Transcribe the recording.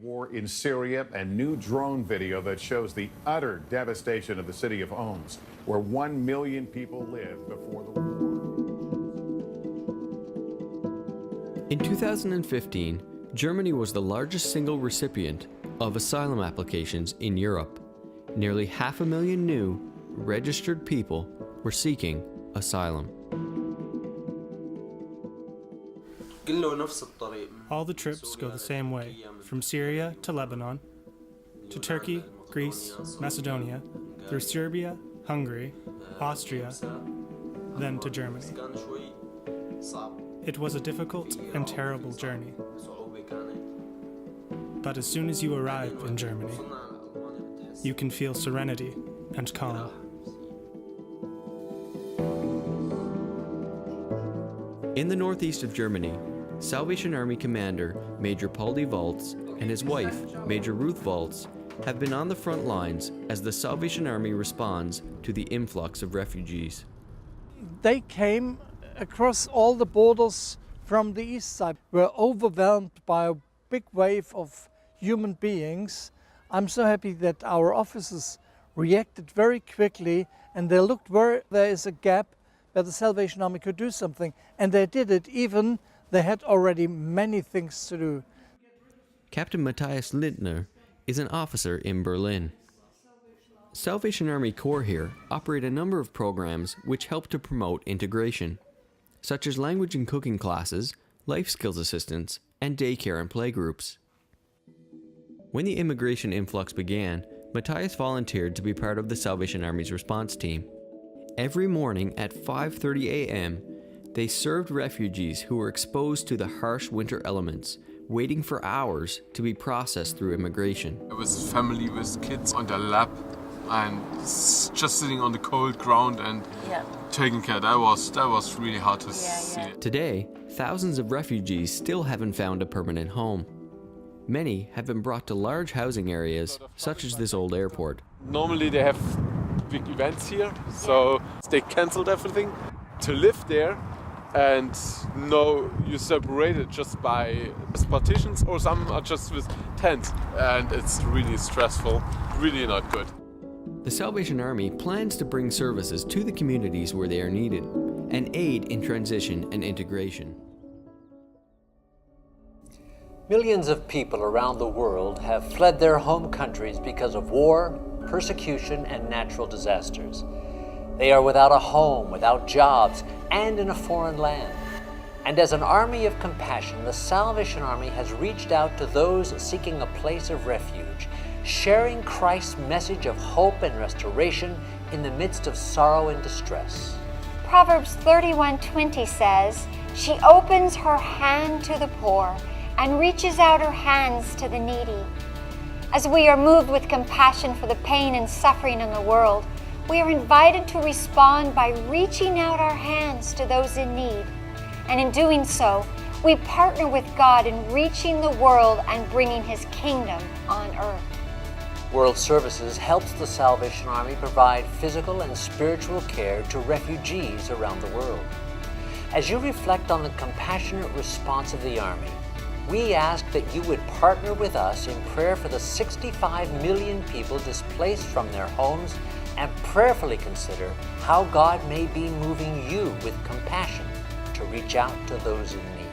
War in Syria and new drone video that shows the utter devastation of the city of Homs, where 1 million people lived before the war. In 2015, Germany was the largest single recipient of asylum applications in Europe. Nearly 500,000 new, registered people were seeking asylum. All the trips go the same way, from Syria to Lebanon, to Turkey, Greece, Macedonia, through Serbia, Hungary, Austria, then to Germany. It was a difficult and terrible journey. But as soon as you arrive in Germany, you can feel serenity and calm. In the northeast of Germany, Salvation Army commander Major Paul D. Waltz and his wife, Major Ruth Waltz, have been on the front lines as the Salvation Army responds to the influx of refugees. They came across all the borders from the east side, were overwhelmed by a big wave of human beings. I'm so happy that our officers reacted very quickly and they looked where there is a gap where the Salvation Army could do something, and they did it even they had already many things to do. Captain Matthias Lindner is an officer in Berlin. Salvation Army Corps here operate a number of programs which help to promote integration, such as language and cooking classes, life skills assistance, and daycare and playgroups. When the immigration influx began, Matthias volunteered to be part of the Salvation Army's response team. Every morning at 5:30 a.m., they served refugees who were exposed to the harsh winter elements, waiting for hours to be processed through immigration. There was a family with kids on their lap and just sitting on the cold ground and taking care. That was really hard to see. Today, thousands of refugees still haven't found a permanent home. Many have been brought to large housing areas, such as this old airport. Normally they have big events here, so they cancelled everything to live there. And no, you're separated just by partitions, or some are just with tents, and it's really stressful, really not good. The Salvation Army plans to bring services to the communities where they are needed and aid in transition and integration. Millions of people around the world have fled their home countries because of war, persecution, and natural disasters. They are without a home, without jobs, and in a foreign land. And as an army of compassion, the Salvation Army has reached out to those seeking a place of refuge, sharing Christ's message of hope and restoration in the midst of sorrow and distress. Proverbs 31:20 says, "She opens her hand to the poor and reaches out her hands to the needy." As we are moved with compassion for the pain and suffering in the world, we are invited to respond by reaching out our hands to those in need. And in doing so, we partner with God in reaching the world and bringing His kingdom on earth. World Services helps the Salvation Army provide physical and spiritual care to refugees around the world. As you reflect on the compassionate response of the Army, we ask that you would partner with us in prayer for the 65 million people displaced from their homes, and prayerfully consider how God may be moving you with compassion to reach out to those in need.